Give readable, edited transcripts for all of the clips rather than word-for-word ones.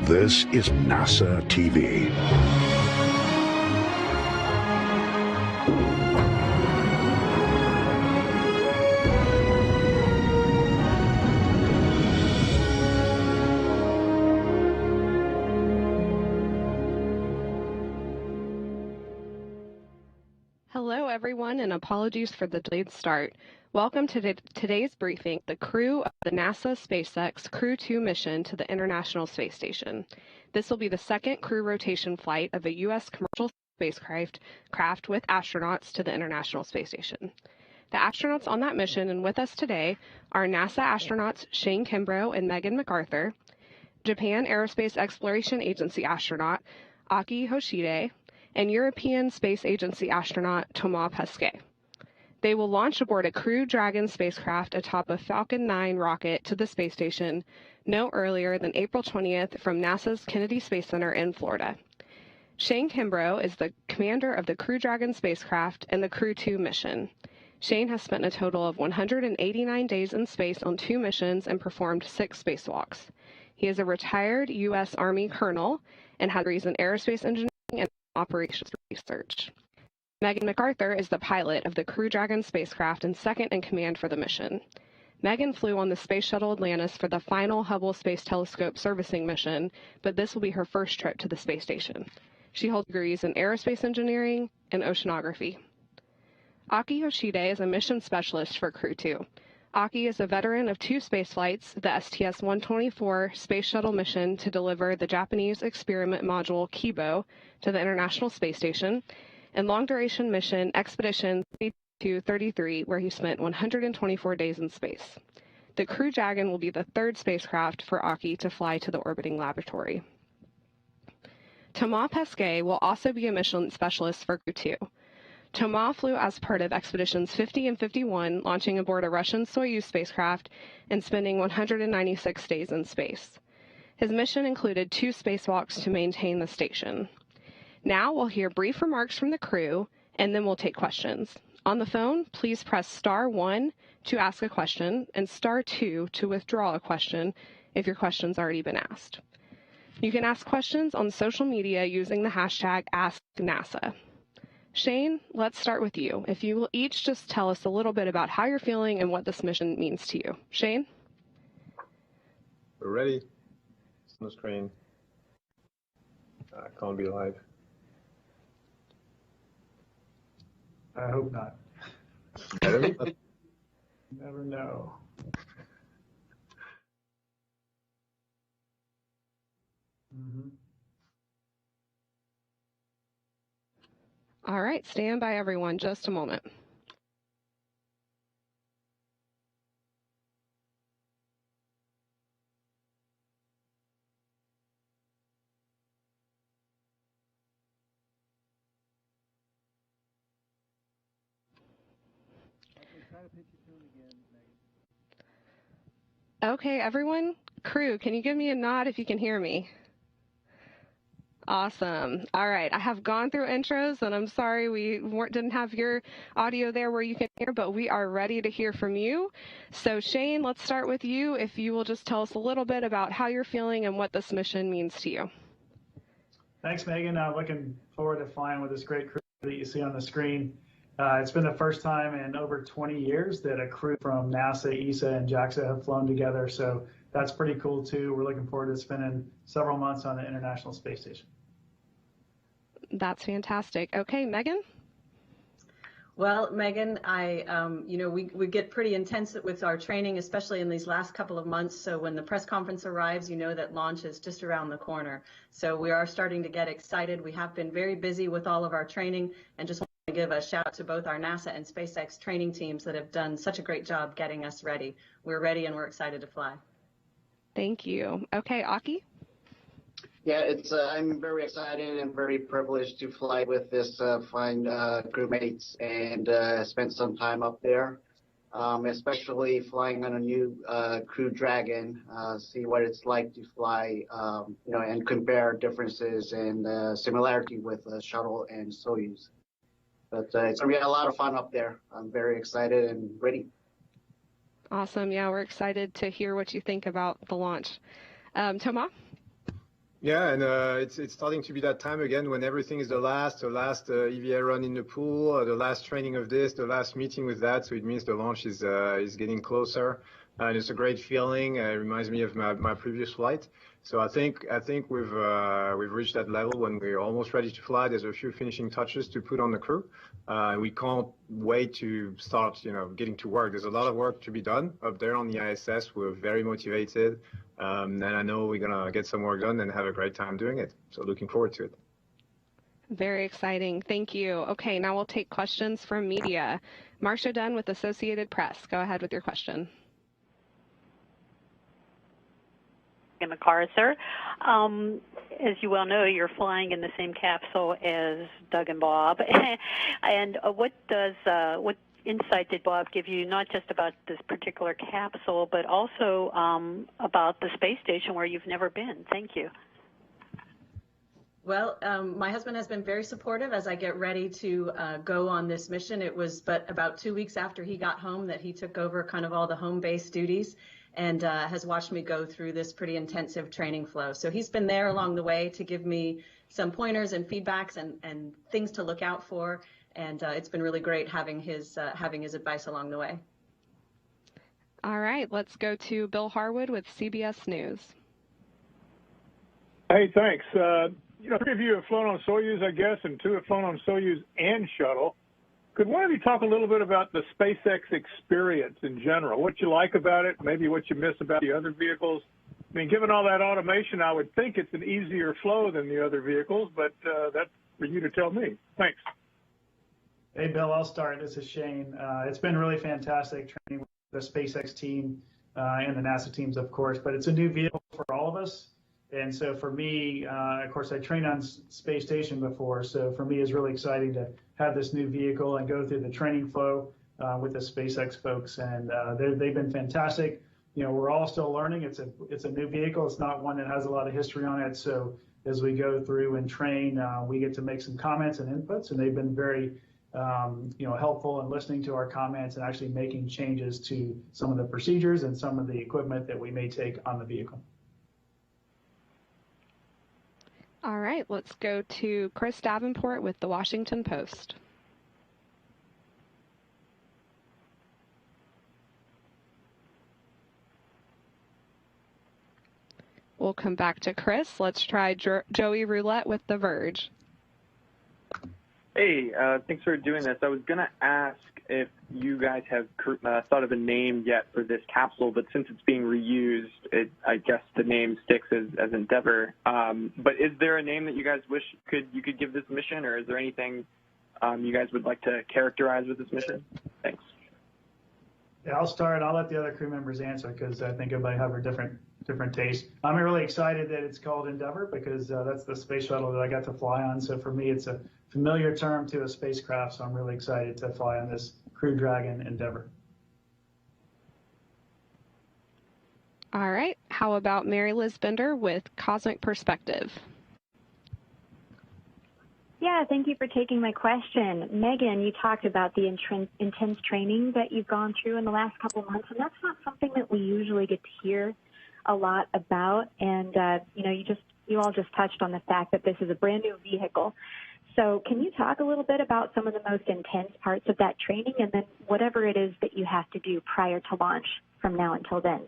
This is NASA TV. Hello, everyone, and apologies for the delayed start. Welcome to today's briefing, the crew of the NASA SpaceX Crew 2 mission to the International Space Station. This will be the second crew rotation flight of a U.S. commercial spacecraft with astronauts to the International Space Station. The astronauts on that mission and with us today are NASA astronauts Shane Kimbrough and Megan MacArthur, Japan Aerospace Exploration Agency astronaut Aki Hoshide, and European Space Agency astronaut Thomas Pesquet. They will launch aboard a Crew Dragon spacecraft atop a Falcon 9 rocket to the space station no earlier than April 20th from NASA's Kennedy Space Center in Florida. Shane Kimbrough is the commander of the Crew Dragon spacecraft and the Crew 2 mission. Shane has spent a total of 189 days in space on 2 missions and performed 6 spacewalks. He is a retired U.S. Army colonel and has degrees in aerospace engineering and operations research. Megan MacArthur is the pilot of the Crew Dragon spacecraft and second in command for the mission. Megan flew on the Space Shuttle Atlantis for the final Hubble Space Telescope servicing mission, but this will be her first trip to the space station. She holds degrees in aerospace engineering and oceanography. Aki Hoshide is a mission specialist for Crew 2. Aki is a veteran of 2 spaceflights, the STS-124 Space Shuttle mission to deliver the Japanese experiment module Kibo to the International Space Station, and long-duration mission Expedition 3233, where he spent 124 days in space. The Crew Dragon will be the 3rd spacecraft for Aki to fly to the orbiting laboratory. Thomas Pesquet will also be a mission specialist for Crew 2. Thomas flew as part of Expeditions 50 and 51, launching aboard a Russian Soyuz spacecraft and spending 196 days in space. His mission included 2 spacewalks to maintain the station. Now we'll hear brief remarks from the crew, and then we'll take questions. On the phone, please press star 1 to ask a question and star 2 to withdraw a question if your question's already been asked. You can ask questions on social media using the hashtag AskNASA. Shane, let's start with you. If you will each just tell us a little bit about how you're feeling and what this mission means to you. Shane? We're ready. It's on the screen. Calling be live. I hope not. Never know. All right, stand by everyone just a moment. Okay, everyone, crew, can you give me a nod if you can hear me? Awesome. All right, I have gone through intros, and I'm sorry we didn't have your audio there where you can hear, but we are ready to hear from you. So Shane, let's start with you. If you will just tell us a little bit about how you're feeling and what this mission means to you. Thanks, Megan. Looking forward to flying with this great crew that you see on the screen. It's been the first time in over 20 years that a crew from NASA, ESA, and JAXA have flown together, so that's pretty cool too. We're looking forward to spending several months on the International Space Station. That's fantastic. Okay, Megan? Well, Megan, we get pretty intense with our training, especially in these last couple of months. So when the press conference arrives, you know that launch is just around the corner. So we are starting to get excited. We have been very busy with all of our training, and just want to give a shout out to both our NASA and SpaceX training teams that have done such a great job getting us ready. We're ready and we're excited to fly. Thank you. Okay, Aki? Yeah, I'm very excited and very privileged to fly with this fine crewmates and spend some time up there, especially flying on a new Crew Dragon, see what it's like to fly, and compare differences and similarity with Shuttle and Soyuz. But it's going to be a lot of fun up there. I'm very excited and ready. Awesome. Yeah, we're excited to hear what you think about the launch. Thomas? Yeah, and it's starting to be that time again when everything is the last EVA run in the pool, the last training of this, the last meeting with that. So it means the launch is getting closer, and it's a great feeling. It reminds me of my previous flight. So I think we've reached that level when we're almost ready to fly. There's a few finishing touches to put on the crew. We can't wait to start, getting to work. There's a lot of work to be done up there on the ISS. We're very motivated. And I know we're going to get some work done and have a great time doing it. So looking forward to it. Very exciting. Thank you. Okay, now we'll take questions from media. Marcia Dunn with Associated Press. Go ahead with your question. In the car, sir. As you well know, you're flying in the same capsule as Doug and Bob. And what insight did Bob give you, not just about this particular capsule, but also about the space station where you've never been? Thank you. Well, my husband has been very supportive as I get ready to go on this mission. It was but about 2 weeks after he got home that he took over kind of all the home-based duties and has watched me go through this pretty intensive training flow. So he's been there along the way to give me some pointers and feedbacks and things to look out for. And it's been really great having his advice along the way. All right, let's go to Bill Harwood with CBS News. Hey, thanks. 3 of you have flown on Soyuz, I guess, and 2 have flown on Soyuz and Shuttle. Could one of you talk a little bit about the SpaceX experience in general, what you like about it, maybe what you miss about the other vehicles? I mean, given all that automation, I would think it's an easier flow than the other vehicles, but that's for you to tell me. Thanks. Hey, Bill, I'll start. This is Shane. It's been really fantastic training with the SpaceX team and the NASA teams, of course, but it's a new vehicle for all of us. And so for me, of course, I trained on space station before. So for me, it's really exciting to have this new vehicle and go through the training flow with the SpaceX folks. And they've been fantastic. We're all still learning. It's a new vehicle. It's not one that has a lot of history on it. So as we go through and train, we get to make some comments and inputs, and they've been very helpful in listening to our comments and actually making changes to some of the procedures and some of the equipment that we may take on the vehicle. All right, let's go to Chris Davenport with the Washington Post. We'll come back to Chris. Let's try Joey Roulette with The Verge. Hey, thanks for doing this. I was going to ask if you guys have thought of a name yet for this capsule, but since it's being reused, I guess the name sticks as Endeavour. But is there a name that you guys wish you could give this mission, or is there anything you guys would like to characterize with this mission? Thanks. Yeah, I'll start. I'll let the other crew members answer because I think everybody have a different taste. I'm really excited that it's called Endeavour because that's the space shuttle that I got to fly on. So for me, it's a familiar term to a spacecraft. So I'm really excited to fly on this Crew Dragon Endeavour. All right. How about Mary Liz Bender with Cosmic Perspective? Yeah, thank you for taking my question. Megan, you talked about the intense training that you've gone through in the last couple of months, and that's not something that we usually get to hear a lot about. And, you all just touched on the fact that this is a brand new vehicle. So can you talk a little bit about some of the most intense parts of that training and then whatever it is that you have to do prior to launch from now until then?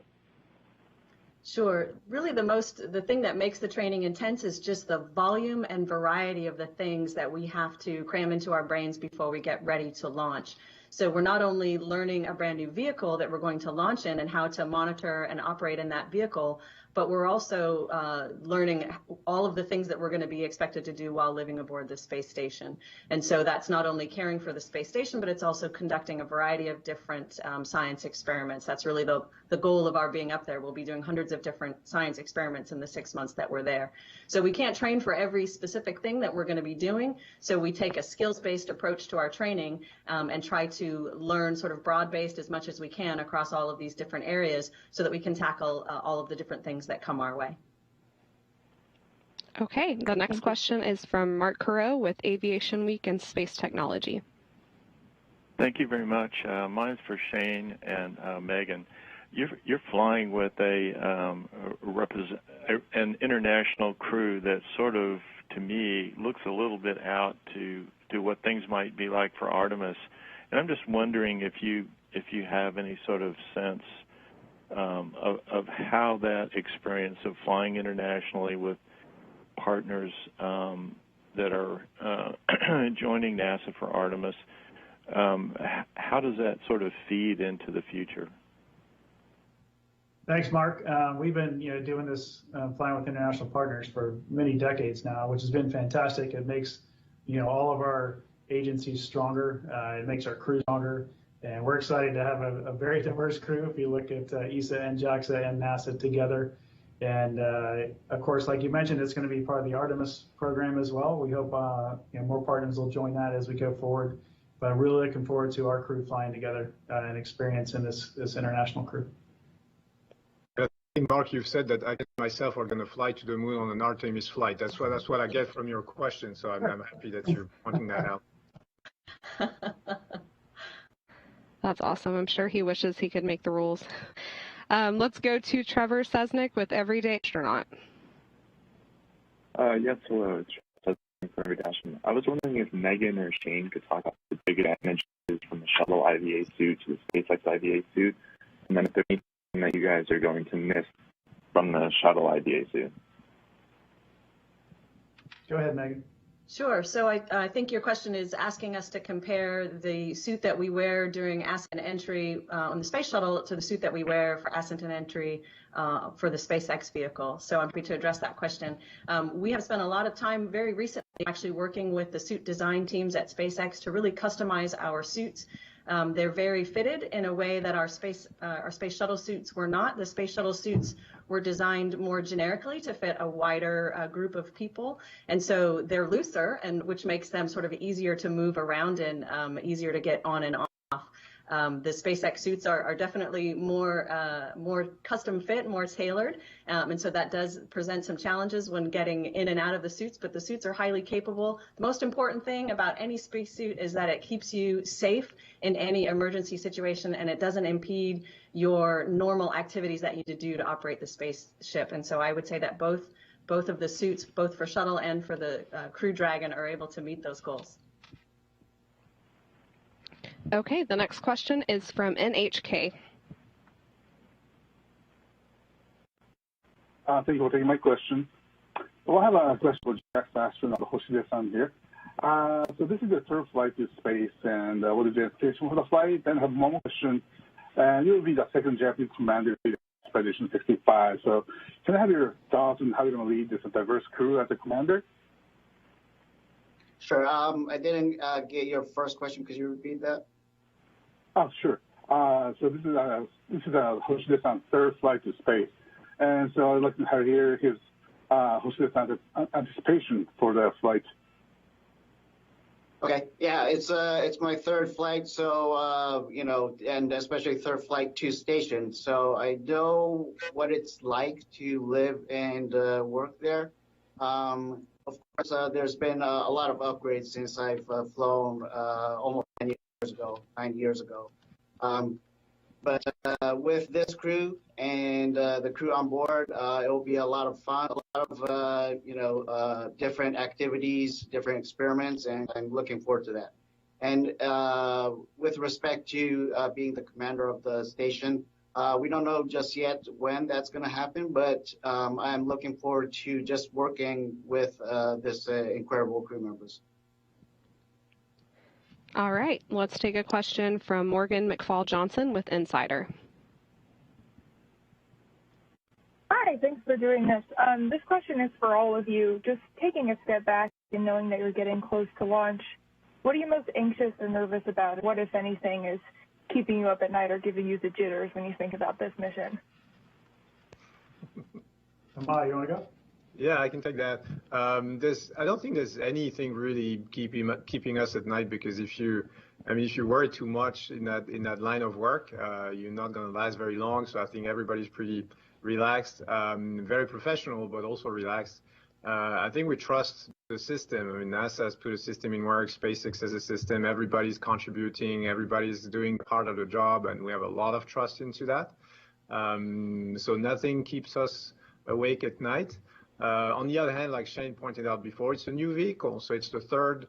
Sure. Really the thing that makes the training intense is just the volume and variety of the things that we have to cram into our brains before we get ready to launch. So we're not only learning a brand new vehicle that we're going to launch in and how to monitor and operate in that vehicle, but we're also learning all of the things that we're going to be expected to do while living aboard the space station. And so that's not only caring for the space station, but it's also conducting a variety of different science experiments. That's really the goal of our being up there. We'll be doing hundreds of different science experiments in the 6 months that we're there. So we can't train for every specific thing that we're going to be doing. So we take a skills-based approach to our training and try to learn sort of broad-based as much as we can across all of these different areas so that we can tackle all of the different things that come our way. Okay, the next question is from Mark Carreau with Aviation Week and Space Technology. Thank you very much. Mine is for Shane and Megan. you're flying with an international crew that sort of, to me, looks a little bit out to what things might be like for Artemis, and I'm just wondering if you have any sort of sense of how that experience of flying internationally with partners that are joining NASA for Artemis, how does that sort of feed into the future? Thanks, Mark. We've been doing this flying with international partners for many decades now, which has been fantastic. It makes all of our agencies stronger. It makes our crew stronger. And we're excited to have a very diverse crew if you look at ESA and JAXA and NASA together. And of course, like you mentioned, it's going to be part of the Artemis program as well. We hope more partners will join that as we go forward. But I'm really looking forward to our crew flying together and experiencing this international crew. I think, Mark, you've said that I myself are going to fly to the moon on an Artemis flight. That's what I get from your question. So I'm happy that you're pointing that out. That's awesome. I'm sure he wishes he could make the rules. Let's go to Trevor Sesnick with Everyday Astronaut. Yes, hello. It's Trevor Sesnick from Everyday Astronaut. I was wondering if Megan or Shane could talk about the big advantages from the shuttle IVA suit to the SpaceX IVA suit, and then if there's anything that you guys are going to miss from the shuttle IVA suit. Go ahead, Megan. Sure. So I think your question is asking us to compare the suit that we wear during ascent and entry on the space shuttle to the suit that we wear for ascent and entry for the SpaceX vehicle. So I'm happy to address that question. We have spent a lot of time very recently actually working with the suit design teams at SpaceX to really customize our suits. They're very fitted in a way that our space shuttle suits were not. The space shuttle suits were designed more generically to fit a wider group of people, and so they're looser, and which makes them sort of easier to move around and easier to get on and off. The SpaceX suits are definitely more custom fit, more tailored, and so that does present some challenges when getting in and out of the suits, but the suits are highly capable. The most important thing about any spacesuit is that it keeps you safe in any emergency situation, and it doesn't impede your normal activities that you need to do to operate the spaceship. And so I would say that both of the suits, both for shuttle and for the Crew Dragon, are able to meet those goals. Okay, the next question is from NHK. Thank you for taking my question. Well, I have a question for JAXA astronaut Hoshide-san here. So this is the third flight to space, and what is the expectation for the flight? Then I have one more question. And you'll be the second Japanese commander in Expedition 65. So can I have your thoughts on how you're going to lead this diverse crew as a commander? Sure. I didn't get your first question. Could you repeat that? Oh, sure. So this is Hoshide-san's third flight to space, and so I'd like to hear his Hoshide-san's anticipation for the flight. Okay. Yeah, it's my third flight, so and especially third flight to station. So I know what it's like to live and work there. Of course, there's been a lot of upgrades since I've flown almost 9 years ago. But with this crew and the crew on board, it will be a lot of fun, a lot of different activities, different experiments, and I'm looking forward to that. And with respect to being the commander of the station, we don't know just yet when that's going to happen, but I'm looking forward to just working with this incredible crew members. All right, let's take a question from Morgan McFall-Johnson with Insider. Hi, thanks for doing this. This question is for all of you. Just taking a step back and knowing that you're getting close to launch, what are you most anxious or nervous about? What, if anything, is keeping you up at night or giving you the jitters when you think about this mission? Amaya, you want to go? Yeah, I can take that. I don't think there's anything really keeping us at night, because if you worry too much in that line of work, you're not going to last very long. So I think everybody's pretty relaxed, very professional, but also relaxed. I think we trust the system. I mean, NASA has put a system in work. SpaceX has a system. Everybody's contributing. Everybody's doing part of the job, and we have a lot of trust into that. So nothing keeps us awake at night. On the other hand, like Shane pointed out before, it's a new vehicle, so it's the third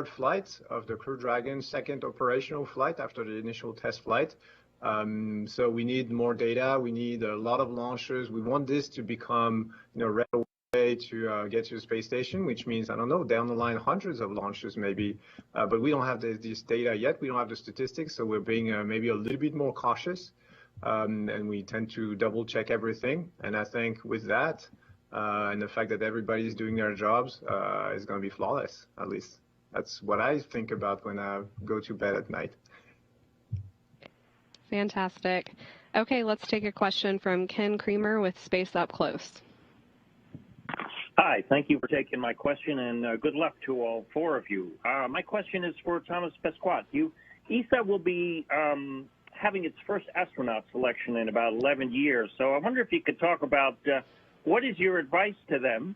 flight of the Crew Dragon, second operational flight after the initial test flight. So we need more data. We need a lot of launches. We want this to become, right away to get to the space station, which means, I don't know, down the line, hundreds of launches maybe. But we don't have this data yet. We don't have the statistics, so we're being maybe a little bit more cautious. And we tend to double check everything. And I think with that, and the fact that everybody's doing their jobs is going to be flawless, at least. That's what I think about when I go to bed at night. Fantastic. Okay, let's take a question from Ken Creamer with Space Up Close. Hi, thank you for taking my question, and good luck to all four of you. My question is for Thomas Pesquat. ESA will be having its first astronaut selection in about 11 years, so I wonder if you could talk about what is your advice to them?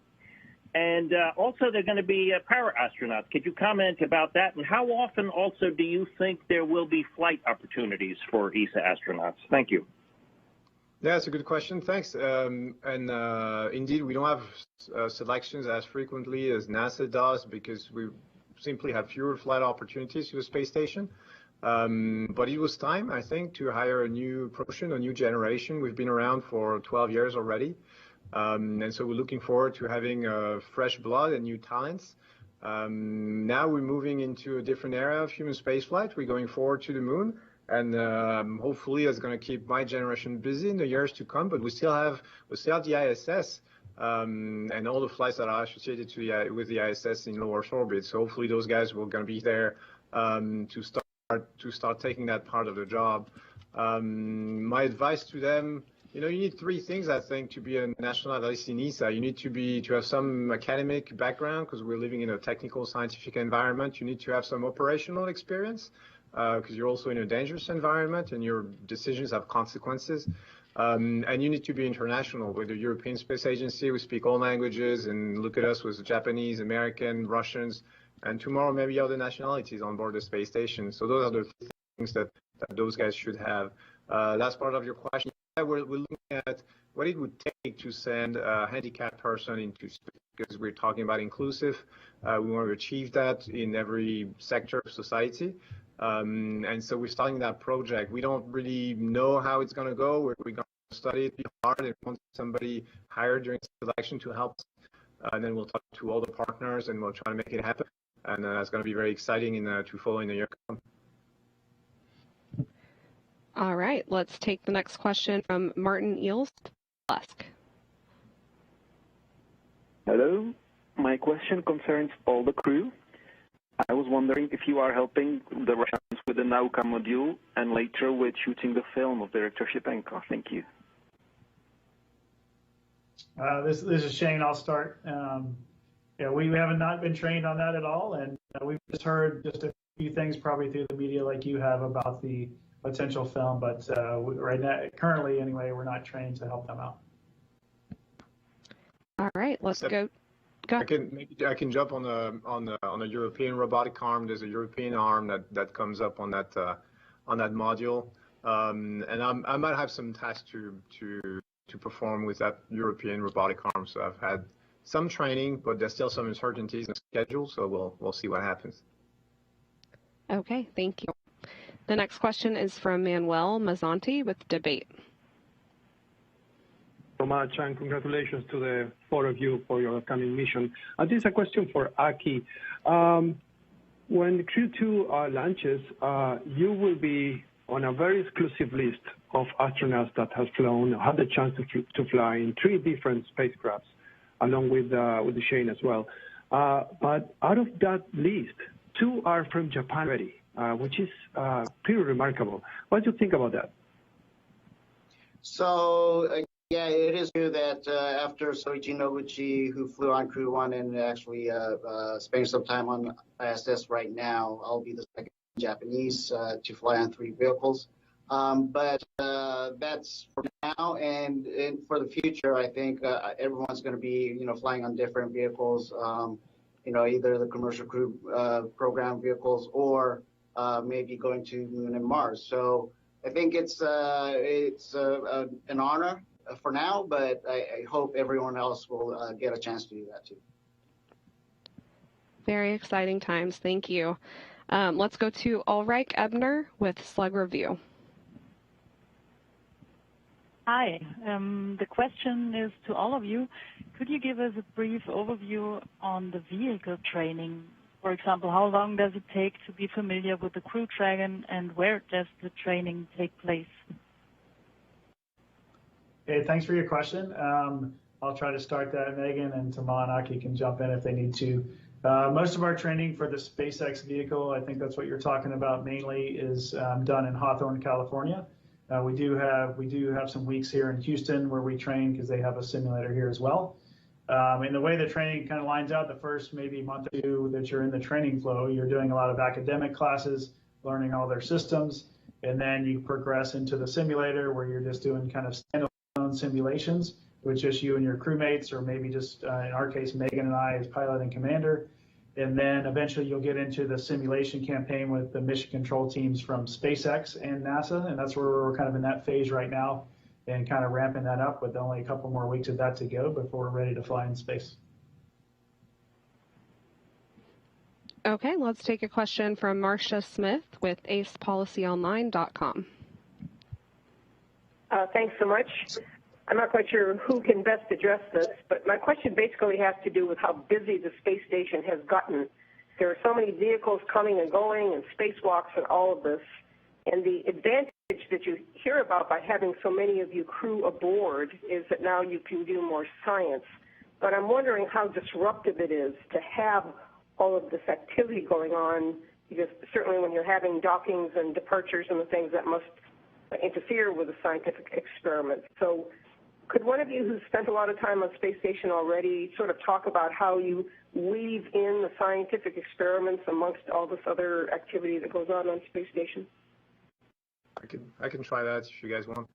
And also, they're going to be para astronauts. Could you comment about that? And how often also do you think there will be flight opportunities for ESA astronauts? Thank you. Yeah, that's a good question. Thanks. Indeed, we don't have selections as frequently as NASA does because we simply have fewer flight opportunities to the space station. But it was time, I think, to hire a new promotion, a new generation. We've been around for 12 years already. And so we're looking forward to having fresh blood and new talents. Now we're moving into a different era of human spaceflight. We're going forward to the moon, and hopefully it's going to keep my generation busy in the years to come. But we still have the ISS and all the flights that are associated with the ISS in low Earth orbit. So hopefully those guys will going to be there to start taking that part of the job. My advice to them. You need three things, I think, to be an astronaut, at least in ESA. You need to have some academic background because we're living in a technical, scientific environment. You need to have some operational experience because you're also in a dangerous environment and your decisions have consequences. And you need to be international. With the European Space Agency, we speak all languages, and look at us with Japanese, American, Russians, and tomorrow maybe other nationalities on board the space station. So those are the things that those guys should have. Last part of your question. We're looking at what it would take to send a handicapped person into space because we're talking about inclusive. We want to achieve that in every sector of society. And so we're starting that project. We don't really know how it's going to go. We're going to study it hard and want somebody hired during selection to help. And then we'll talk to all the partners and we'll try to make it happen. And it's going to be very exciting to follow in the year to come. All right, let's take the next question from Martin Eels. Hello, my question concerns all the crew. I was wondering if you are helping the Russians with the Nauka module and later with shooting the film of Director Shipenko. Thank you. This is Shane. I'll start. Yeah, we haven't not been trained on that at all, and we've just heard just a few things probably through the media like you have about the potential film, but right now, currently anyway, we're not trained to help them out. All right, let's go. I can jump on a European robotic arm. There's a European arm that comes up on that module, and I might have some tasks to perform with that European robotic arm. So I've had some training, but there's still some uncertainties in the schedule. So we'll see what happens. Okay, thank you. The next question is from Manuel Mazzanti with Debate. So much, and congratulations to the four of you for your upcoming mission. This is a question for Aki. When Crew 2 launches, you will be on a very exclusive list of astronauts that have flown, had the chance to fly in 3 different spacecrafts, along with Shane as well. But out of that list, 2 are from Japan already. Which is pretty remarkable. What do you think about that? So, yeah, it is true that after Soichi Noguchi, who flew on Crew 1 and actually spending some time on ISS right now, I'll be the second Japanese to fly on 3 vehicles. But that's for now, and for the future, I think everyone's going to be, flying on different vehicles, either the commercial crew program vehicles or maybe going to Moon and Mars. So I think it's an honor for now, but I hope everyone else will get a chance to do that too. Very exciting times. Thank you. Let's go to Ulrich Ebner with Slug Review. Hi. The question is to all of you. Could you give us a brief overview on the vehicle training? For example, how long does it take to be familiar with the Crew Dragon, and where does the training take place? Hey, thanks for your question. I'll try to start that, Megan, and Taman and Aki can jump in if they need to. Most of our training for the SpaceX vehicle, I think that's what you're talking about mainly, is done in Hawthorne, California. We do have some weeks here in Houston where we train because they have a simulator here as well. And the way the training kind of lines out, the first maybe month or two that you're in the training flow, you're doing a lot of academic classes, learning all their systems, and then you progress into the simulator where you're just doing kind of standalone simulations with just you and your crewmates, or maybe just in our case, Megan and I as pilot and commander. And then eventually you'll get into the simulation campaign with the mission control teams from SpaceX and NASA, and that's where we're kind of in that phase right now and kind of ramping that up with only a couple more weeks of that to go before we're ready to fly in space. Okay, let's take a question from Marcia Smith with acepolicyonline.com. Thanks so much. I'm not quite sure who can best address this, but my question basically has to do with how busy the space station has gotten. There are so many vehicles coming and going and spacewalks and all of this. And the advantage that you hear about by having so many of you crew aboard is that now you can do more science. But I'm wondering how disruptive it is to have all of this activity going on, because certainly when you're having dockings and departures and the things that must interfere with a scientific experiment. So could one of you who's spent a lot of time on space station already sort of talk about how you weave in the scientific experiments amongst all this other activity that goes on space station? I can try that if you guys want.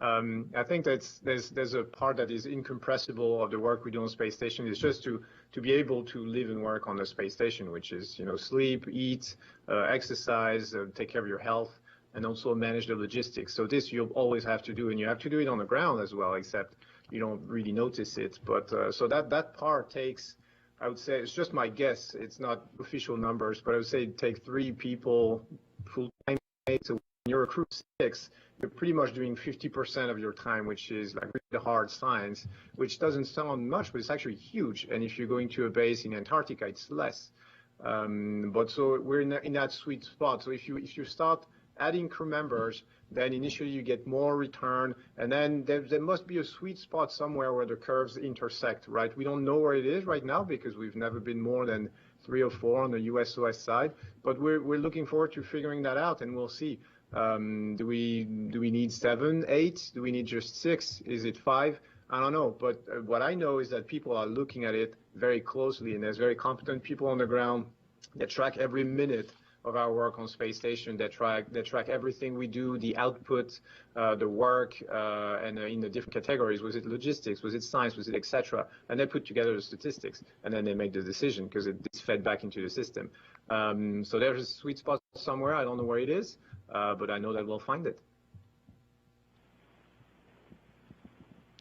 I think there's a part that is incompressible of the work we do on space station is just to be able to live and work on the space station, which is sleep, eat, exercise, take care of your health, and also manage the logistics. So this you'll always have to do, and you have to do it on the ground as well, except you don't really notice it. But so that part takes, I would say, it's just my guess. It's not official numbers, but I would say it takes 3 people full time. So when you're a crew of 6, you're pretty much doing 50% of your time, which is like really hard science, which doesn't sound much, but it's actually huge. And if you're going to a base in Antarctica, it's less. But so we're in that sweet spot. So if you start adding crew members, then initially you get more return, and then there must be a sweet spot somewhere where the curves intersect, right? We don't know where it is right now because we've never been more than 3 or 4 on the USOS side, but we're looking forward to figuring that out, and we'll see. Do we need 7, 8? Do we need just 6? Is it 5? I don't know, but what I know is that people are looking at it very closely, and there's very competent people on the ground that track every minute of our work on space station, that track everything we do, the output, the work, and in the different categories. Was it logistics? Was it science? Was it etc.? And they put together the statistics, and then they make the decision because it's fed back into the system. So there's a sweet spot somewhere. I don't know where it is, but I know that we'll find it.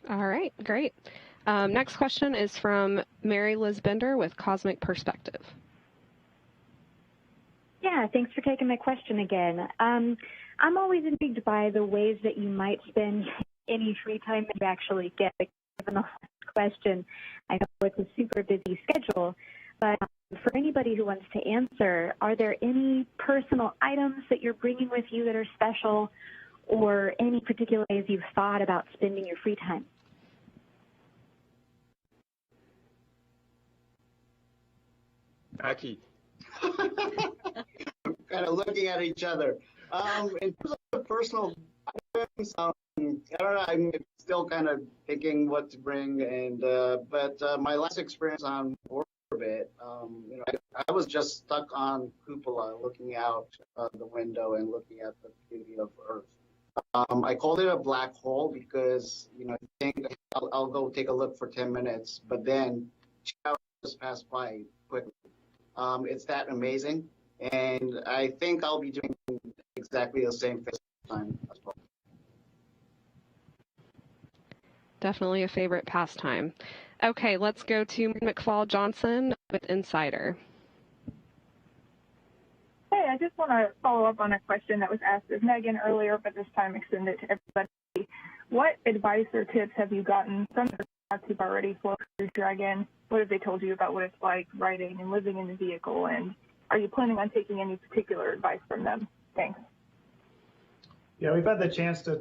All right, great. Next question is from Mary Liz Bender with Cosmic Perspective. Yeah, thanks for taking my question again. I'm always intrigued by the ways that you might spend any free time that you actually get. Given the last question, I know it's a super busy schedule, but for anybody who wants to answer, are there any personal items that you're bringing with you that are special, or any particular ways you've thought about spending your free time? Aki. Kind of looking at each other. In terms of personal items, I don't know. I'm still kind of thinking what to bring, and but my last experience on orbit, I was just stuck on cupola, looking out the window and looking at the beauty of Earth. I called it a black hole because I think I'll go take a look for 10 minutes, but then 2 hours pass by quickly. It's that amazing. And I think I'll be doing exactly the same thing this time. Definitely a favorite pastime. Okay, let's go to McFall Johnson with Insider. Hey, I just want to follow up on a question that was asked of Megan earlier, but this time extend it to everybody. What advice or tips have you gotten from the astronauts who've already flown Crew Dragon? What have they told you about what it's like riding and living in the vehicle? And are you planning on taking any particular advice from them? Thanks. Yeah, we've had the chance to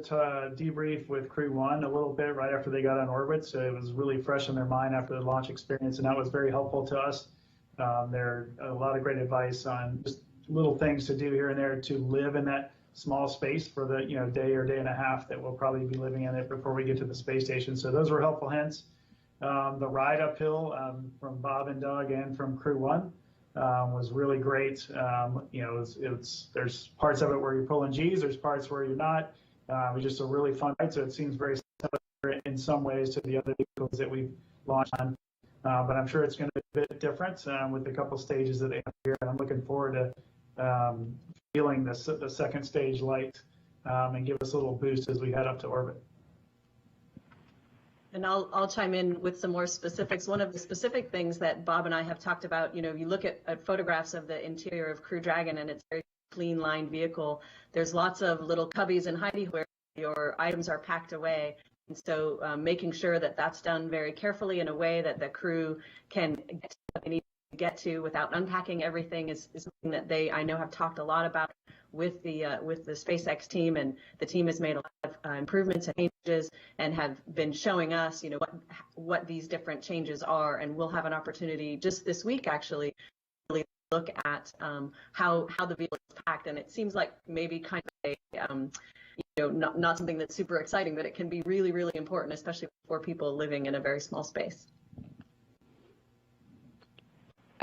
debrief with Crew 1 a little bit right after they got on orbit, so it was really fresh in their mind after the launch experience, and that was very helpful to us. There are a lot of great advice on just little things to do here and there to live in that small space for the day or day and a half that we'll probably be living in it before we get to the space station. So those were helpful hints. The ride uphill from Bob and Doug and from Crew 1 was really great. There's parts of it where you're pulling G's, there's parts where you're not. It was just a really fun ride, so it seems very similar in some ways to the other vehicles that we've launched on. But I'm sure it's going to be a bit different with a couple stages that they have here. And I'm looking forward to feeling the second stage light and give us a little boost as we head up to orbit. And I'll chime in with some more specifics. One of the specific things that Bob and I have talked about, you look at photographs of the interior of Crew Dragon and it's a very clean lined vehicle. There's lots of little cubbies and hidey where your items are packed away. And so making sure that that's done very carefully in a way that the crew can get to what they need to get to without unpacking everything is something that I know have talked a lot about with the SpaceX team, and the team has made a lot of improvements and changes and have been showing us, what these different changes are, and we'll have an opportunity just this week actually to really look at how the vehicle is packed, and it seems like maybe kind of a not something that's super exciting, but it can be really, really important, especially for people living in a very small space.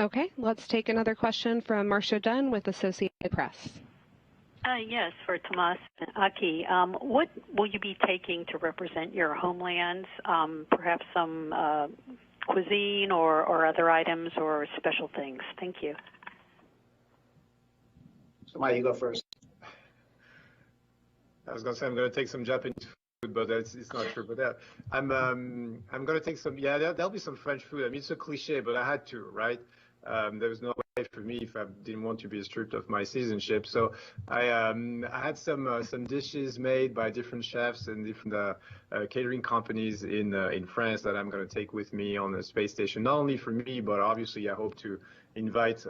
Okay, let's take another question from Marcia Dunn with Associated Press. Yes, for Tomas and Aki. What will you be taking to represent your homelands? Perhaps some cuisine or other items or special things? Thank you. So, Maya, you go first. I was going to say I'm going to take some Japanese food, but it's not true. But I'm going to take some. Yeah, there'll be some French food. I mean, it's a cliche, but I had to, right? There was no way for me if I didn't want to be stripped of my citizenship. So I had some dishes made by different chefs and different catering companies in France that I'm going to take with me on the space station. Not only for me, but obviously I hope to invite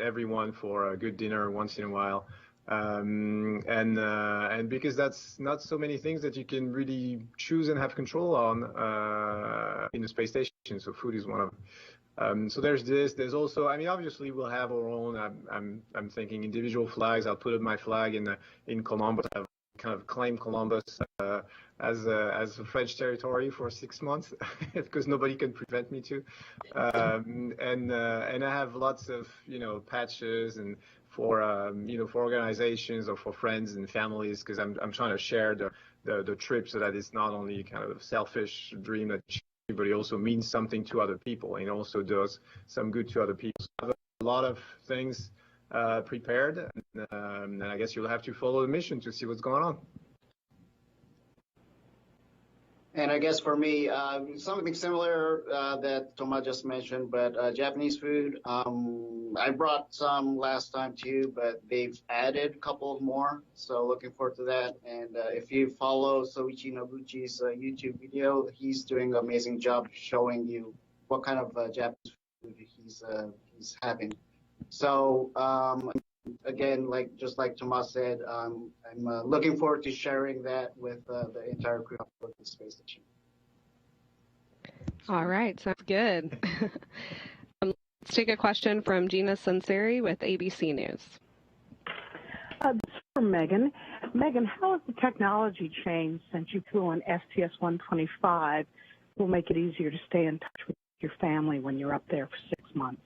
everyone for a good dinner once in a while. And because that's not so many things that you can really choose and have control on in the space station. So food is one of them. So there's this. There's also, I mean, obviously we'll have our own. I'm thinking individual flags. I'll put up my flag in Columbus. I've kind of claimed Columbus as a French territory for 6 months because nobody can prevent me to. And I have lots of patches and for for organizations or for friends and families because I'm trying to share the trip so that it's not only kind of a selfish dream that. But it also means something to other people and also does some good to other people. So I have a lot of things prepared, and I guess you'll have to follow the mission to see what's going on. And I guess for me, something similar that Thomas just mentioned, but Japanese food. I brought some last time too, but they've added a couple more. So looking forward to that. And if you follow Soichi Noguchi's YouTube video, he's doing an amazing job showing you what kind of Japanese food he's having. So again, just like Tomas said, I'm looking forward to sharing that with the entire crew of the space station. All right, sounds good. Let's take a question from Gina Sunseri with ABC News. This is for Megan. Megan, how has the technology changed since you flew on STS-125? Will make it easier to stay in touch with your family when you're up there for 6 months.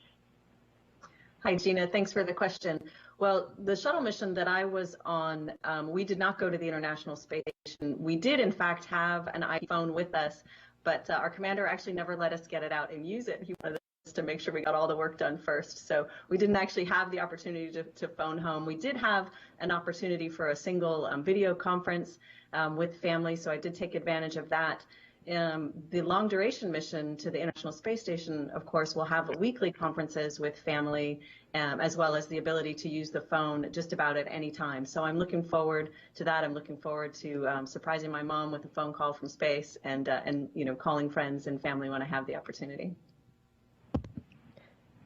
Hi, Gina. Thanks for the question. Well, the shuttle mission that I was on, we did not go to the International Space Station. We did, in fact, have an iPhone with us, but our commander actually never let us get it out and use it. He wanted us to make sure we got all the work done first. So we didn't actually have the opportunity to phone home. We did have an opportunity for a single video conference with family, so I did take advantage of that. the long duration mission to the International Space Station, of course, will have weekly conferences with family, as well as the ability to use the phone just about at any time. So I'm looking forward to that. I'm looking forward to surprising my mom with a phone call from space and calling friends and family when I have the opportunity.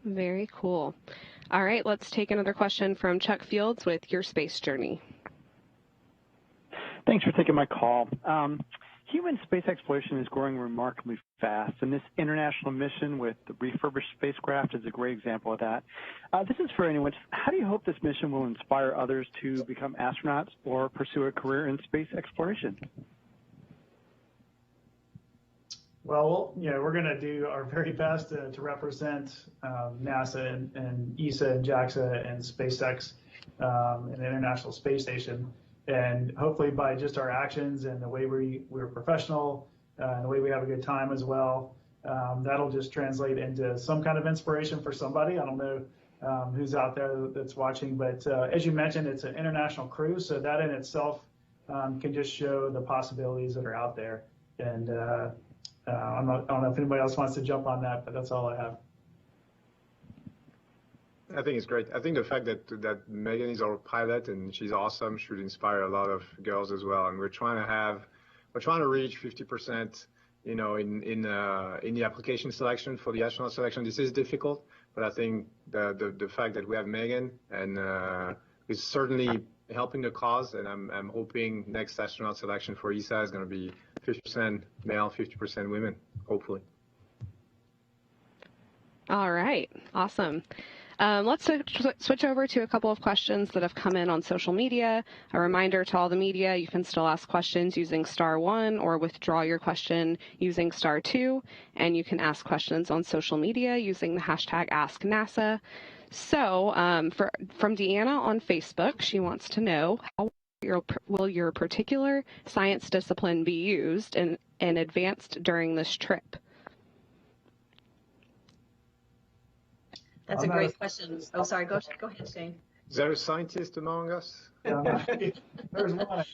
Very cool. All right, let's take another question from Chuck Fields with Your Space Journey. Thanks for taking my call. Human space exploration is growing remarkably fast, and this international mission with the refurbished spacecraft is a great example of that. This is for anyone. How do you hope this mission will inspire others to become astronauts or pursue a career in space exploration? Well, we're going to do our very best to represent NASA and ESA and JAXA and SpaceX and the International Space Station. And hopefully by just our actions and the way we're professional and the way we have a good time as well, that'll just translate into some kind of inspiration for somebody. I don't know who's out there that's watching, but as you mentioned, it's an international crew, so that in itself can just show the possibilities that are out there. And I don't know if anybody else wants to jump on that, but that's all I have. I think it's great. I think the fact that Megan is our pilot and she's awesome should inspire a lot of girls as well. And we're trying to reach 50%, in the application selection for the astronaut selection. This is difficult, but I think the fact that we have Megan and is certainly helping the cause. And I'm hoping next astronaut selection for ESA is going to be 50% male, 50% women, hopefully. All right, awesome. Let's switch over to a couple of questions that have come in on social media. A reminder to all the media, you can still ask questions using *1 or withdraw your question using *2. And you can ask questions on social media using the hashtag #AskNASA. So from Deanna on Facebook, she wants to know, how will your particular science discipline be used and advanced during this trip? That's a great question. Oh, sorry. Go ahead, Shane. Is there a scientist among us? There's one.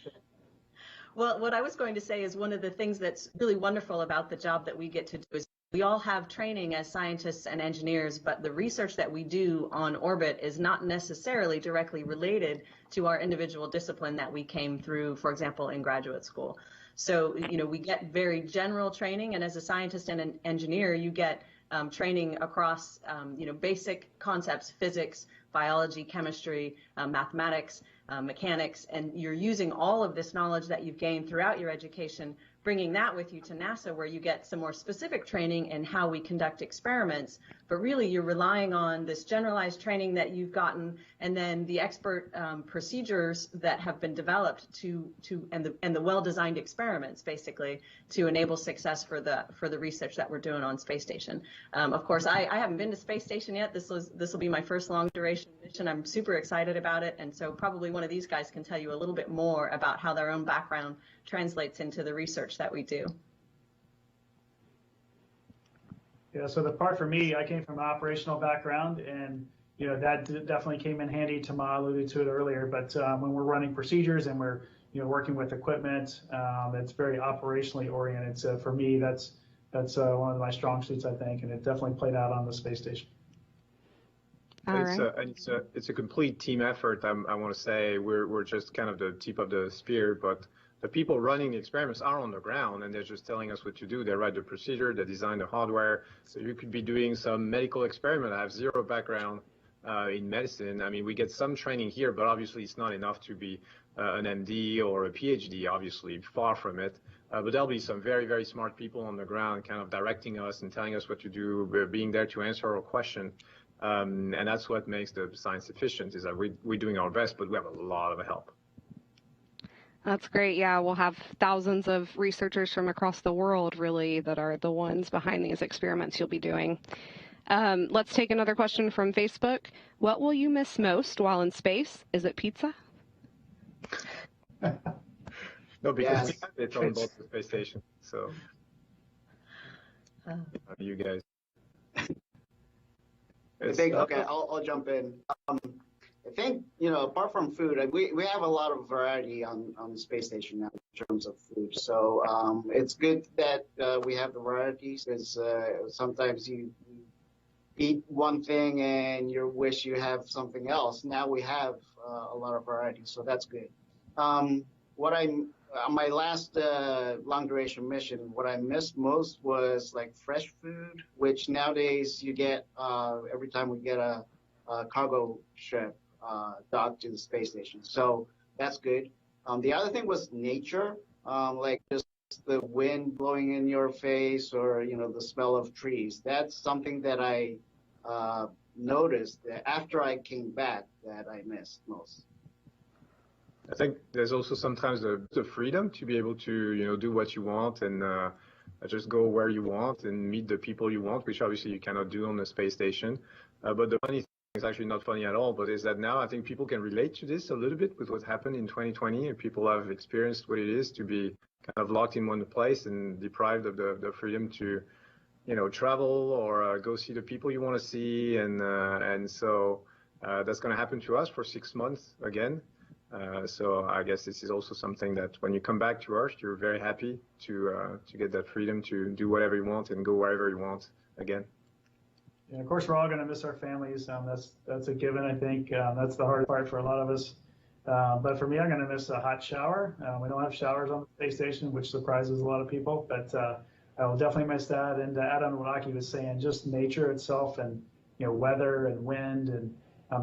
Well, what I was going to say is one of the things that's really wonderful about the job that we get to do is we all have training as scientists and engineers, but the research that we do on orbit is not necessarily directly related to our individual discipline that we came through, for example, in graduate school. So, we get very general training, and as a scientist and an engineer, you get training across, basic concepts, physics, biology, chemistry, mathematics, mechanics, and you're using all of this knowledge that you've gained throughout your education, bringing that with you to NASA, where you get some more specific training in how we conduct experiments. But really, you're relying on this generalized training that you've gotten, and then the expert procedures that have been developed and the well-designed experiments, basically, to enable success for the research that we're doing on Space Station. Of course, I haven't been to Space Station yet. This will be my first long duration mission. I'm super excited about it, and so probably one of these guys can tell you a little bit more about how their own background translates into the research that we do. Yeah, so the part for me, I came from an operational background, and that definitely came in handy. Tama alluded to it earlier, but when we're running procedures and we're working with equipment, it's very operationally oriented. So for me, that's one of my strong suits, I think, and it definitely played out on the space station. It's a complete team effort. I want to say we're just kind of the tip of the spear, but the people running the experiments are on the ground, and they're just telling us what to do. They write the procedure, they design the hardware. So you could be doing some medical experiment. I have zero background in medicine. I mean, we get some training here, but obviously it's not enough to be an MD or a PhD, obviously, far from it. But there'll be some very, very smart people on the ground kind of directing us and telling us what to do. We're being there to answer our question. And that's what makes the science efficient, is that we're doing our best, but we have a lot of help. That's great. Yeah, we'll have thousands of researchers from across the world, really, that are the ones behind these experiments you'll be doing. Let's take another question from Facebook. What will you miss most while in space? Is it pizza? No, because it's on board the space station. So, you guys. Okay, I'll jump in. I think, apart from food, we have a lot of variety on the space station now in terms of food. So it's good that we have the varieties because sometimes you eat one thing and you wish you have something else. Now we have a lot of variety, so that's good. What I on my last long duration mission, what I missed most was like fresh food, which nowadays you get every time we get a cargo ship docked to the space station. So that's good. The other thing was nature, like just the wind blowing in your face or, the smell of trees. That's something that I noticed that after I came back that I missed most. I think there's also sometimes the freedom to be able to, do what you want and just go where you want and meet the people you want, which obviously you cannot do on the space station. But the funny thing is actually not funny at all, but is that now I think people can relate to this a little bit with what happened in 2020, and people have experienced what it is to be kind of locked in one place and deprived of the freedom to, travel or go see the people you want to see. And so that's going to happen to us for 6 months again. So I guess this is also something that when you come back to Earth, you're very happy to get that freedom to do whatever you want and go wherever you want again. And of course, we're all going to miss our families. That's a given, I think. That's the hard part for a lot of us. But for me, I'm going to miss a hot shower. We don't have showers on the space station, which surprises a lot of people. But I will definitely miss that. And to add on what Aki was saying, just nature itself and weather and wind and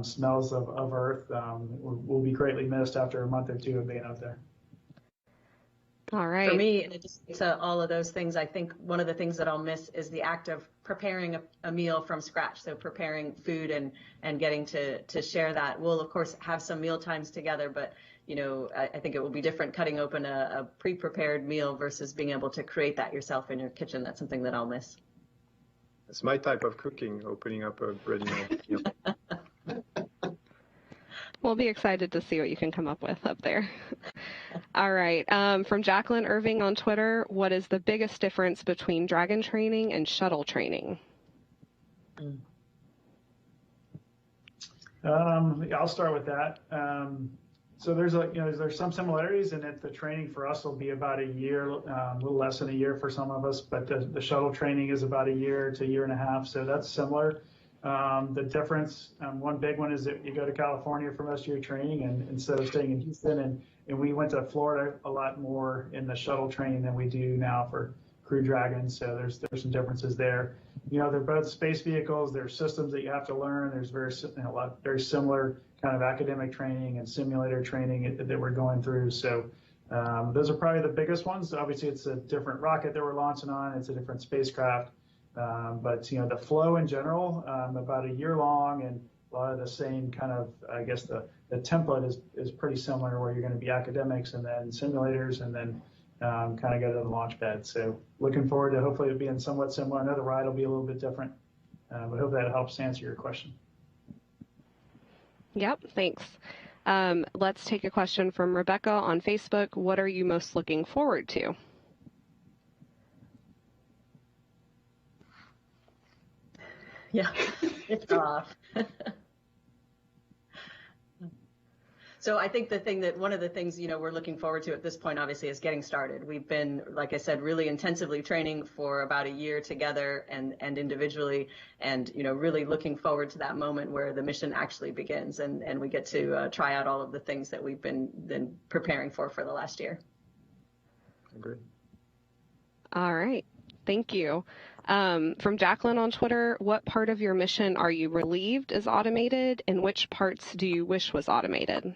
smells of Earth will be greatly missed after a month or two of being out there. All right. For me, in addition to all of those things, I think one of the things that I'll miss is the act of preparing a meal from scratch. So preparing food and getting to share that. We'll, of course, have some meal times together, but I think it will be different cutting open a pre-prepared meal versus being able to create that yourself in your kitchen. That's something that I'll miss. It's my type of cooking, opening up a ready-made meal. We'll be excited to see what you can come up with up there. All right. From Jacqueline Irving on Twitter, what is the biggest difference between Dragon training and shuttle training? I'll start with that. So there's some similarities in it. The training for us will be about a year, a little less than a year for some of us, but the shuttle training is about a year to a year and a half. So that's similar. The difference, one big one is that you go to California for most of your training, and instead of staying in Houston, and we went to Florida a lot more in the shuttle training than we do now for Crew Dragon. So there's some differences there. They're both space vehicles. There's systems that you have to learn. There's very similar kind of academic training and simulator training that we're going through. So those are probably the biggest ones. Obviously, it's a different rocket that we're launching on. It's a different spacecraft. But the flow in general, about a year long, and a lot of the same kind of, I guess the template is pretty similar, where you're going to be academics and then simulators and then kind of go to the launch pad. So looking forward to hopefully it being somewhat similar. I know the ride will be a little bit different, but hope that helps answer your question. Yep, thanks. Let's take a question from Rebecca on Facebook. What are you most looking forward to? Yeah, it's off. So I think one of the things, we're looking forward to at this point, obviously, is getting started. We've been, like I said, really intensively training for about a year together and individually, and, really looking forward to that moment where the mission actually begins and we get to try out all of the things that we've been preparing for the last year. Agreed. All right. Thank you. From Jacqueline on Twitter, what part of your mission are you relieved is automated, and which parts do you wish was automated?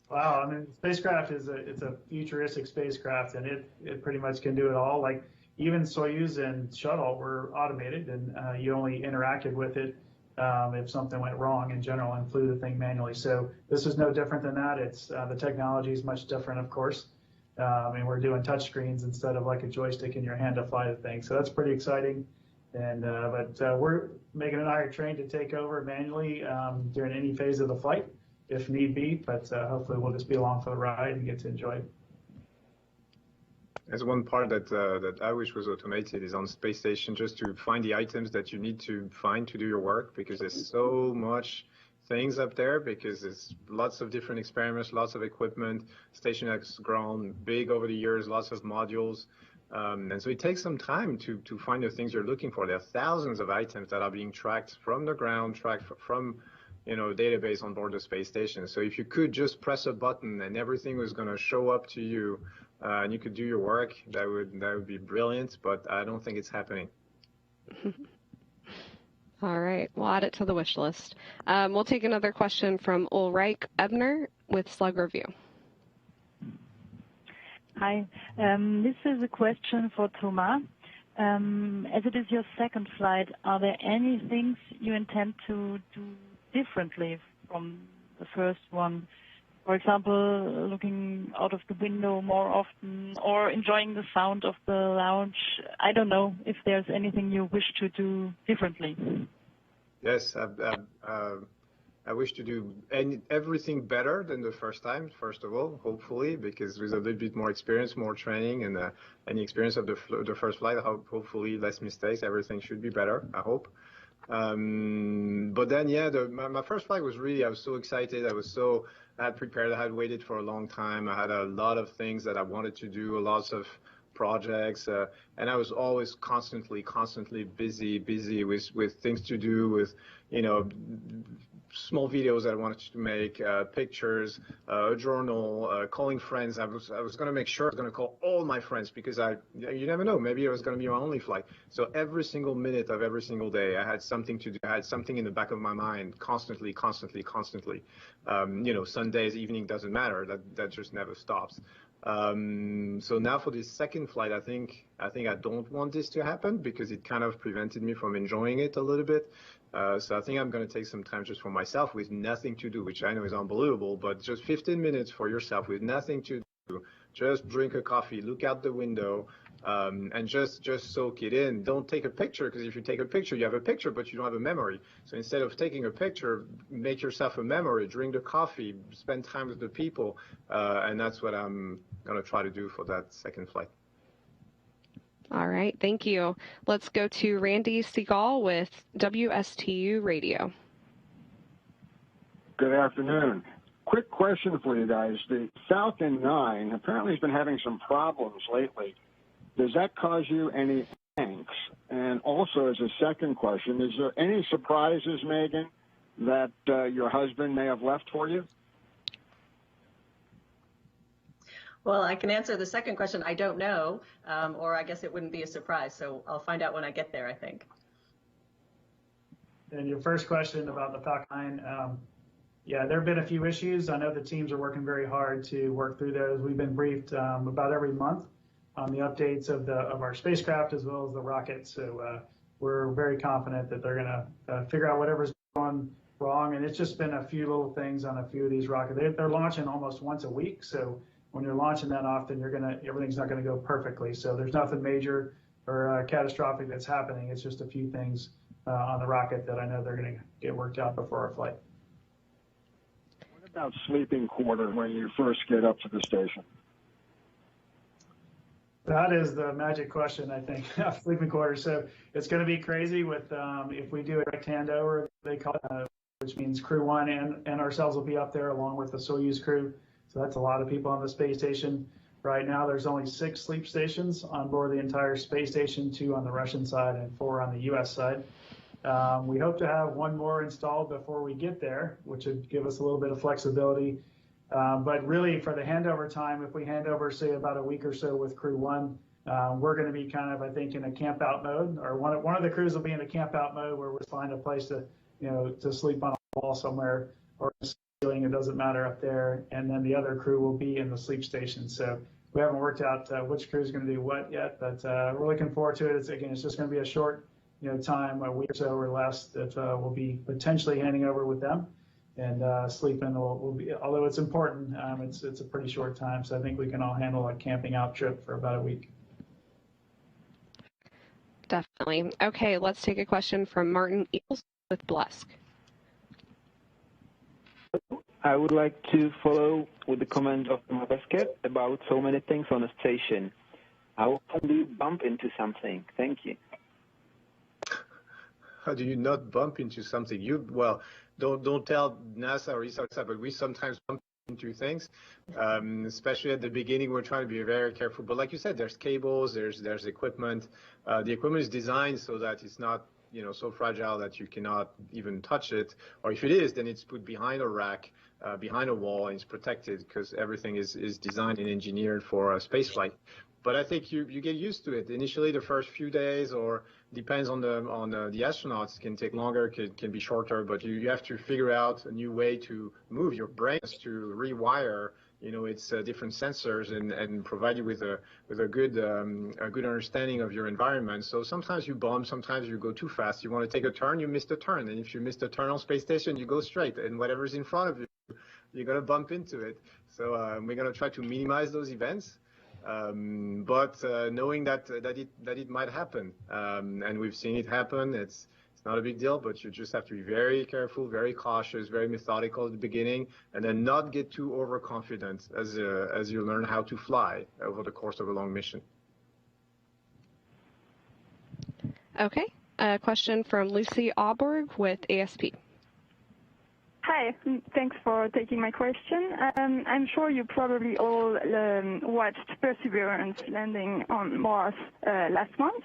Wow, I mean, spacecraft it's a futuristic spacecraft, and it pretty much can do it all. Like even Soyuz and shuttle were automated, and you only interacted with it if something went wrong in general and flew the thing manually. So this is no different than that. It's the technology is much different, of course. And we're doing touch screens instead of like a joystick in your hand to fly the thing. So that's pretty exciting. And but Megan and I are trained to take over manually during any phase of the flight if need be. But hopefully we'll just be along for the ride and get to enjoy it. There's one part that I wish was automated is on space station, just to find the items that you need to find to do your work, because there's so much things up there, because there's lots of different experiments, lots of equipment. Station has grown big over the years, lots of modules. And so it takes some time to find the things you're looking for. There are thousands of items that are being tracked from the ground, tracked from database on board the space station. So if you could just press a button and everything was going to show up to you, and you could do your work, that would be brilliant. But I don't think it's happening. All right, we'll add it to the wish list. We'll take another question from Ulrich Ebner with Slug Review. Hi, this is a question for Thomas. As it is your second flight, are there any things you intend to do differently from the first one? For example, looking out of the window more often or enjoying the sound of the lounge. I don't know if there's anything you wish to do differently. Yes, I wish to do everything better than the first time, first of all, hopefully, because with a little bit more experience, more training, and the experience of the first flight, hopefully less mistakes, everything should be better, I hope. But then, yeah, my first flight was really, I was so excited. I had prepared, I had waited for a long time. I had a lot of things that I wanted to do, lots of projects, and I was always constantly busy with things to do, with, small videos that I wanted to make, pictures, a journal, calling friends. I was going to make sure I was going to call all my friends, because you never know, maybe it was going to be my only flight. So every single minute of every single day, I had something to do. I had something in the back of my mind constantly. Sundays, evening, doesn't matter. That just never stops. So now for this second flight, I think I don't want this to happen, because it kind of prevented me from enjoying it a little bit. So I think I'm going to take some time just for myself with nothing to do, which I know is unbelievable, but just 15 minutes for yourself with nothing to do. Just drink a coffee, look out the window, and just soak it in. Don't take a picture, because if you take a picture, you have a picture, but you don't have a memory. So instead of taking a picture, make yourself a memory, drink the coffee, spend time with the people, and that's what I'm going to try to do for that second flight. All right, thank you. Let's go to Randy Seagal with WSTU Radio. Good afternoon. Quick question for you guys. The Falcon 9 apparently has been having some problems lately. Does that cause you any angst? And also, as a second question, is there any surprises, Megan, that your husband may have left for you? Well, I can answer the second question. I don't know, or I guess it wouldn't be a surprise. So I'll find out when I get there, I think. And your first question about the Falcon 9, yeah, there have been a few issues. I know the teams are working very hard to work through those. We've been briefed about every month on the updates of our spacecraft as well as the rocket. So we're very confident that they're going to figure out whatever's going wrong. And it's just been a few little things on a few of these rockets. They're launching almost once a week. So when you're launching that often, everything's not going to go perfectly. So there's nothing major or catastrophic that's happening. It's just a few things on the rocket that I know they're going to get worked out before our flight. What about sleeping quarters when you first get up to the station? That is the magic question, I think, sleeping quarters. So it's going to be crazy with if we do a direct handover, they call it, which means Crew 1 and ourselves will be up there along with the Soyuz crew. So that's a lot of people on the space station. Right now, there's only 6 sleep stations on board the entire space station, 2 on the Russian side and 4 on the U.S. side. We hope to have 1 more installed before we get there, which would give us a little bit of flexibility. But really, for the handover time, if we hand over, say, about a week or so with Crew 1, we're going to be kind of, I think, in a camp out mode, or one of the crews will be in a camp out mode where we'll find a place to sleep on a wall somewhere or ceiling. It doesn't matter up there, and then the other crew will be in the sleep station. So we haven't worked out which crew is going to do what yet, but we're looking forward to it. It's just going to be a short, time, a week or so or less, that we'll be potentially handing over with them. And sleeping will be, although it's important, it's a pretty short time. So I think we can all handle a camping out trip for about a week. Definitely. Okay, let's take a question from Martin Eels with Blesk. I would like to follow with the comment of Basket about so many things on a station. How do you bump into something? Thank you. How do you not bump into something? Well, don't tell NASA or ESA, but we sometimes bump into things, especially at the beginning. We're trying to be very careful. But like you said, there's cables, there's equipment. The equipment is designed so that it's not so fragile that you cannot even touch it. Or if it is, then it's put behind a rack, behind a wall, and it's protected because everything is designed and engineered for a space flight. But I think you get used to it. Initially, the first few days, or depends on the astronauts, can take longer, can be shorter. But you have to figure out a new way to move your brains to rewire, its different sensors and provide you with a good understanding of your environment. So sometimes you bump, sometimes you go too fast. You want to take a turn, you miss the turn, and if you miss the turn on space station, you go straight, and whatever's in front of you, you're gonna bump into it. So we're gonna try to minimize those events. But knowing that it might happen, and we've seen it happen, it's not a big deal. But you just have to be very careful, very cautious, very methodical at the beginning, and then not get too overconfident as you learn how to fly over the course of a long mission. Okay, a question from Lucy Auberg with ASP. Hi, thanks for taking my question. I'm sure you probably all watched Perseverance landing on Mars last month,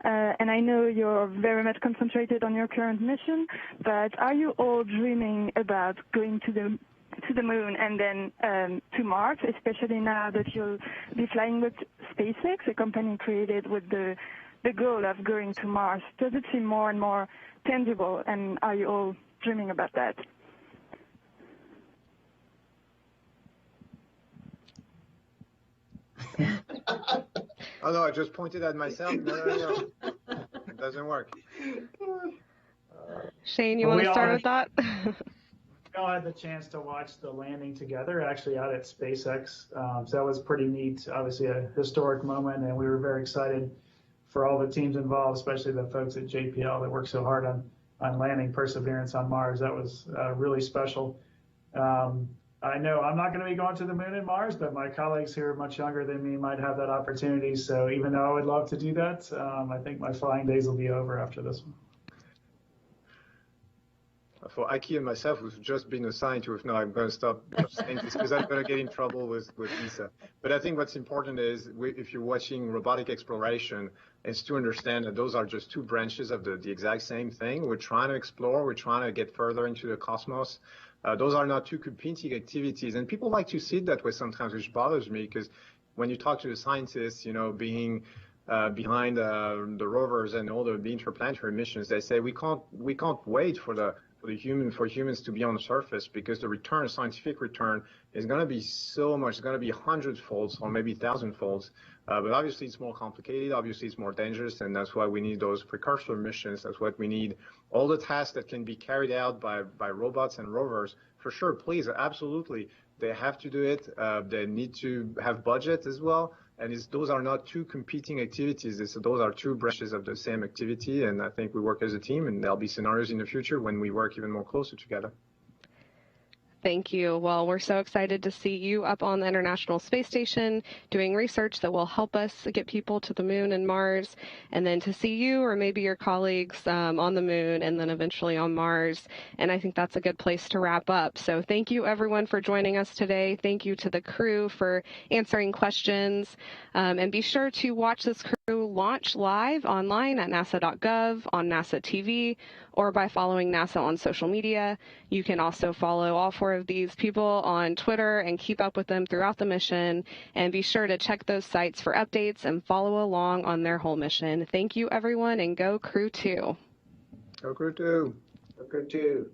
and I know you're very much concentrated on your current mission, but are you all dreaming about going to the moon and then to Mars, especially now that you'll be flying with SpaceX, a company created with the goal of going to Mars? Does it seem more and more tangible, and are you all dreaming about that? Oh no, I just pointed at myself. No. It doesn't work. Shane, you want to start with that? We all had the chance to watch the landing together, actually out at SpaceX. So that was pretty neat. Obviously a historic moment, and we were very excited for all the teams involved, especially the folks at JPL that worked so hard on landing Perseverance on Mars. That was really special. I know I'm not going to be going to the moon and Mars, but my colleagues who are much younger than me might have that opportunity. So even though I would love to do that, I think my flying days will be over after this one. For Aki and myself, we've just been assigned to, if not, I'm going to stop saying this because I'm going to get in trouble with ESA. But I think what's important is if you're watching robotic exploration, is to understand that those are just two branches of the exact same thing. We're trying to explore, we're trying to get further into the cosmos. Those are not two competing activities. And people like to see it that way sometimes, which bothers me, because when you talk to the scientists, being behind the rovers and all the interplanetary missions, they say we can't wait for humans to be on the surface, because the scientific return is going to be so much. It's going to be 100-folds or maybe 1,000-folds. But obviously it's more complicated. Obviously it's more dangerous, and that's why we need those precursor missions. That's what we need. All the tasks that can be carried out by robots and rovers, for sure, please, absolutely. They have to do it. They need to have budget as well. And those are not two competing activities. Those are two branches of the same activity. And I think we work as a team, and there'll be scenarios in the future when we work even more closer together. Thank you. Well, we're so excited to see you up on the International Space Station doing research that will help us get people to the moon and Mars, and then to see you or maybe your colleagues on the moon and then eventually on Mars. And I think that's a good place to wrap up. So thank you, everyone, for joining us today. Thank you to the crew for answering questions. And be sure to watch this crew launch live online at nasa.gov, on NASA TV, or by following NASA on social media. You can also follow all four of these people on Twitter and keep up with them throughout the mission. And be sure to check those sites for updates and follow along on their whole mission. Thank you, everyone, and go Crew 2. Go Crew 2. Go Crew 2.